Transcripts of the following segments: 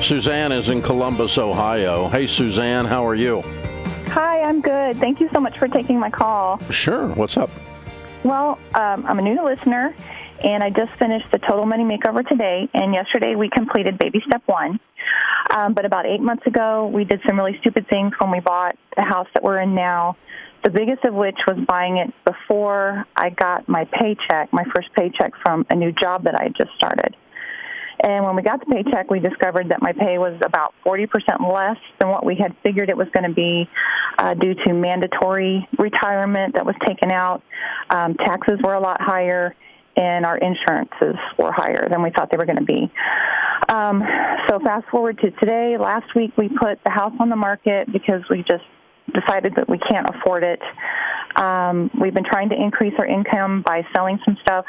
Suzanne is in Columbus, Ohio. Hey, Suzanne, how are you? Hi, I'm good. Thank you so much for taking my call. Sure. What's up? Well, I'm a new listener, and I just finished the Total Money Makeover today, and yesterday we completed baby step 1. But about 8 months ago, we did some really stupid things when we bought the house that we're in now, the biggest of which was buying it before I got my paycheck, my first paycheck from a new job that I had just started. And when we got the paycheck, we discovered that my pay was about 40% less than what we had figured it was going to be due to mandatory retirement that was taken out. Taxes were a lot higher, and our insurances were higher than we thought they were going to be. So fast forward to today. Last week, we put the house on the market because we just decided that we can't afford it. We've been trying to increase our income by selling some stuff,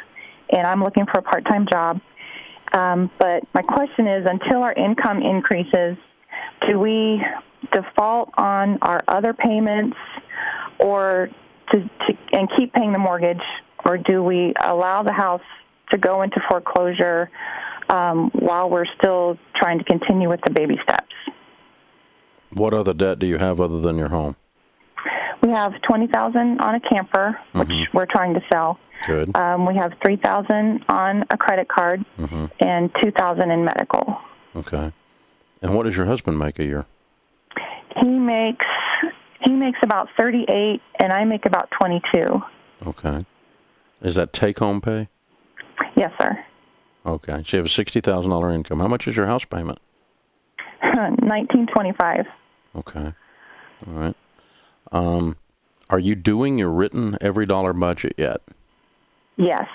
and I'm looking for a part-time job. But my question is, until our income increases, do we default on our other payments or and keep paying the mortgage, or do we allow the house to go into foreclosure while we're still trying to continue with the baby steps? What other debt do you have other than your home? We have $20,000 on a camper, which we're trying to sell. Good. We have $3,000 on a credit card and $2,000 in medical. Okay. And what does your husband make a year? He makes about 38, and I make about 22. Okay. Is that take-home pay? Yes, sir. Okay. So you have a $60,000 income. How much is your house payment? $1,925. Okay. All right. Are you doing your written every dollar budget yet? Yes.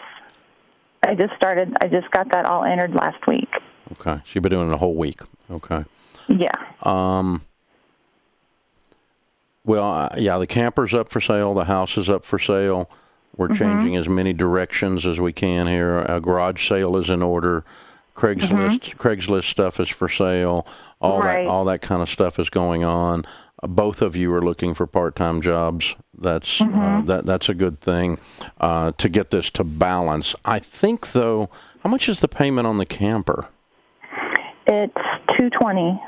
I just got that all entered last week. Okay. So you've been doing it a whole week. Okay. Yeah. Well, yeah, the camper's up for sale. The house is up for sale. We're changing as many directions as we can here. A garage sale is in order. Craigslist stuff is for sale. All that kind of stuff is going on. Both of you are looking for part-time jobs. That's that's a good thing to get this to balance. I think, though, how much is the payment on the camper? It's $220.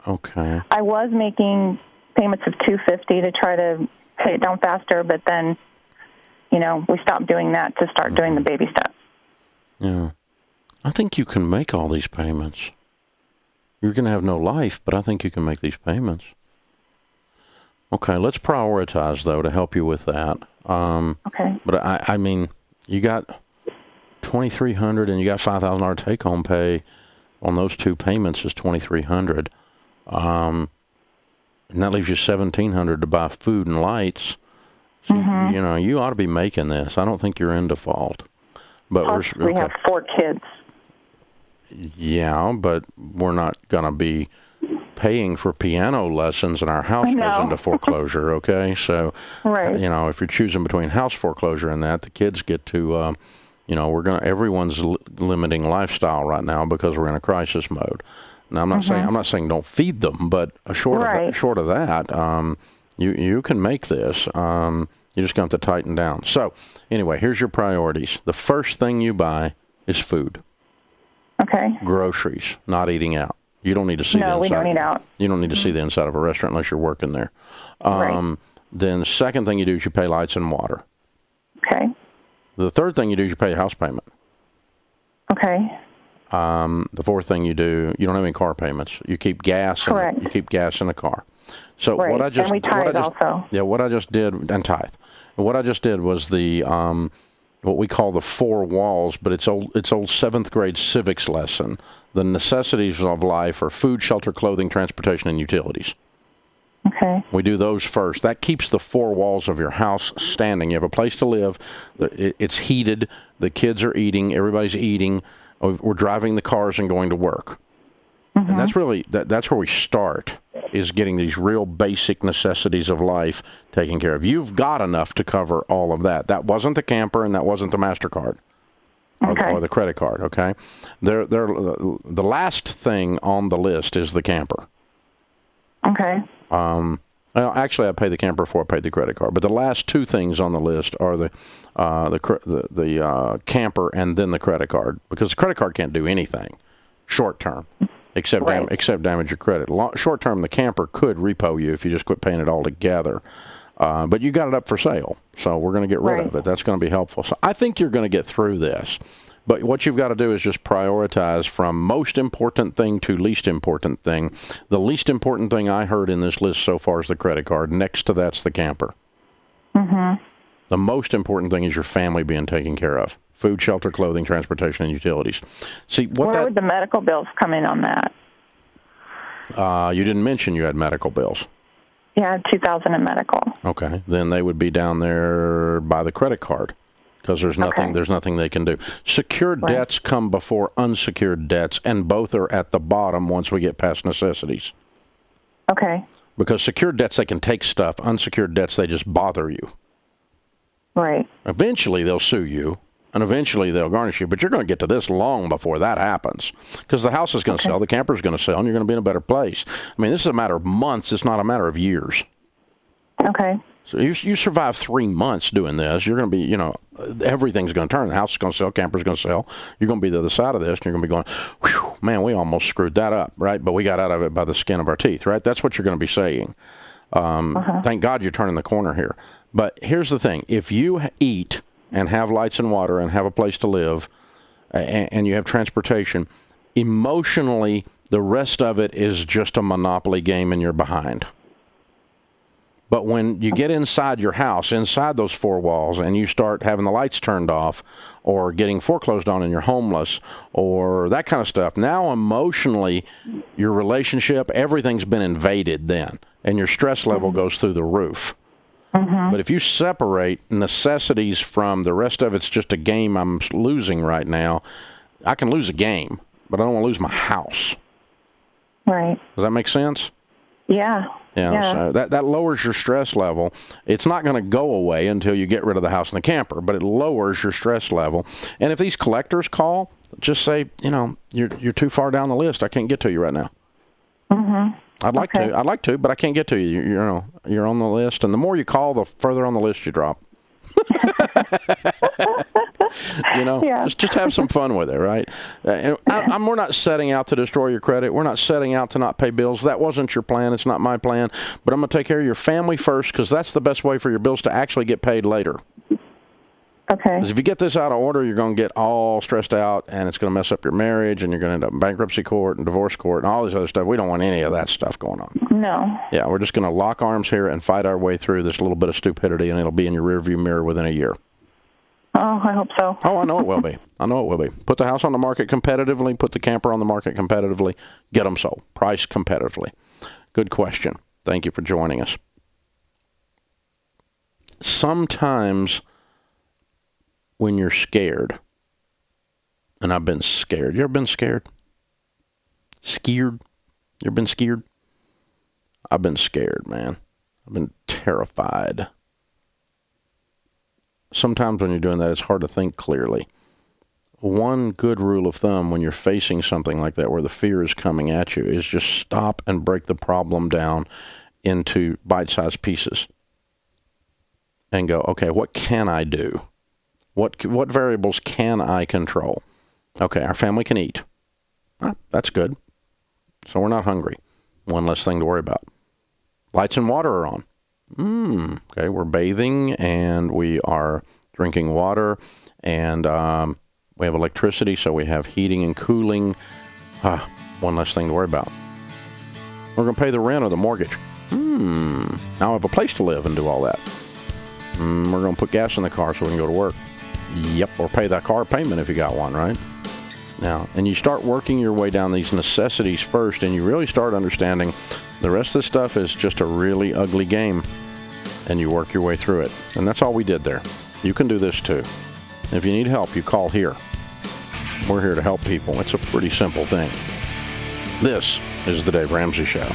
Okay. I was making payments of $250 to try to pay it down faster, but then, we stopped doing that to start doing the baby steps. Yeah. I think you can make all these payments. You're going to have no life, but I think you can make these payments. Okay, let's prioritize, though, to help you with that. Okay. But, I mean, you got $2,300 and you got $5,000 take-home pay on those two payments is $2,300. And that leaves you $1,700 to buy food and lights. So, you ought to be making this. I don't think you're in default. But we have 4 kids. Yeah, but we're not going to be paying for piano lessons and our house goes into foreclosure, okay? So, if you're choosing between house foreclosure and that, the kids get to, everyone's limiting lifestyle right now because we're in a crisis mode. Now, I'm not saying don't feed them, but short of that, you can make this. You're just going to have to tighten down. So, anyway, here's your priorities. The first thing you buy is food. Okay. Groceries, not eating out. You don't need to see the inside. No, we don't eat out. You don't need to see the inside of a restaurant unless you're working there. Then the second thing you do is you pay lights and water. Okay. The third thing you do is you pay your house payment. Okay. The fourth thing you do, you don't have any car payments. You keep gas. Correct. You keep gas in the car. So and we tithe also. Yeah, what I just did, and tithe. What I just did was the what we call the 4 walls, but it's old 7th grade civics lesson. The necessities of life are food, shelter, clothing, transportation, and utilities. Okay. We do those first. That keeps the 4 walls of your house standing. You have a place to live. It's heated. The kids are eating. Everybody's eating. We're driving the cars and going to work. And that's really, that's where we start, is getting these real basic necessities of life taken care of. You've got enough to cover all of that. That wasn't the camper and that wasn't the MasterCard or the credit card, okay? The last thing on the list is the camper. Okay. Well, actually, I pay the camper before I pay the credit card. But the last 2 things on the list are the camper and then the credit card, because the credit card can't do anything short term. except damage your credit. Short term, the camper could repo you if you just quit paying it all together. But you got it up for sale, so we're going to get rid of it. That's going to be helpful. So I think you're going to get through this. But what you've got to do is just prioritize from most important thing to least important thing. The least important thing I heard in this list so far is the credit card. Next to that's the camper. Mm-hmm. The most important thing is your family being taken care of. Food, shelter, clothing, transportation, and utilities. See, where would the medical bills come in on that? You didn't mention you had medical bills. Yeah, $2,000 in medical. Okay, then they would be down there by the credit card. Because there's nothing they can do. Secured debts come before unsecured debts, and both are at the bottom once we get past necessities. Okay. Because secured debts, they can take stuff. Unsecured debts, they just bother you. Right. Eventually, they'll sue you, and eventually they'll garnish you. But you're going to get to this long before that happens. Because the house is going to sell, the camper is going to sell, and you're going to be in a better place. I mean, this is a matter of months. It's not a matter of years. Okay. So you survive 3 months doing this, you're going to be, everything's going to turn. The house is going to sell, camper's going to sell. You're going to be the other side of this, and you're going to be going, whew, man, we almost screwed that up, right? But we got out of it by the skin of our teeth, right? That's what you're going to be saying. Thank God you're turning the corner here. But here's the thing. If you eat and have lights and water and have a place to live and you have transportation, emotionally, the rest of it is just a Monopoly game and you're behind. But when you get inside your house, inside those four walls, and you start having the lights turned off or getting foreclosed on and you're homeless or that kind of stuff, now emotionally, your relationship, everything's been invaded then, and your stress level goes through the roof. Mm-hmm. But if you separate necessities from the rest of it's just a game I'm losing right now, I can lose a game, but I don't want to lose my house. Right. Does that make sense? Yeah. So that lowers your stress level. It's not going to go away until you get rid of the house and the camper, but it lowers your stress level. And if these collectors call, just say, you're too far down the list. I can't get to you right now. Mm-hmm. I'd like to, but I can't get to you. You're on the list, and the more you call, the further on the list you drop. Just have some fun with it, right? We're not setting out to destroy your credit. We're not setting out to not pay bills. That wasn't your plan. It's not my plan. But I'm going to take care of your family first, because that's the best way for your bills to actually get paid later. Okay. Because if you get this out of order, you're going to get all stressed out, and it's going to mess up your marriage, and you're going to end up in bankruptcy court and divorce court and all this other stuff. We don't want any of that stuff going on. No. Yeah, we're just going to lock arms here and fight our way through this little bit of stupidity, and it'll be in your rearview mirror within a year. Oh, I hope so. Oh, I know it will be. Put the house on the market competitively. Put the camper on the market competitively. Get them sold. Price competitively. Good question. Thank you for joining us. Sometimes when you're scared, and I've been scared. You ever been scared? Scared? You ever been scared? I've been scared, man. I've been terrified. Sometimes when you're doing that, it's hard to think clearly. One good rule of thumb when you're facing something like that where the fear is coming at you is just stop and break the problem down into bite-sized pieces and go, okay, what can I do? What variables can I control? Okay, our family can eat. That's good. So we're not hungry. One less thing to worry about. Lights and water are on. Okay, we're bathing and we are drinking water and we have electricity, so we have heating and cooling. One less thing to worry about. We're going to pay the rent or the mortgage. Now I have a place to live and do all that. We're going to put gas in the car so we can go to work. Yep, or pay that car payment if you got one, right? Now, and you start working your way down these necessities first, and you really start understanding the rest of this stuff is just a really ugly game, and you work your way through it. And that's all we did there. You can do this too. If you need help, you call here. We're here to help people. It's a pretty simple thing. This is the Dave Ramsey Show.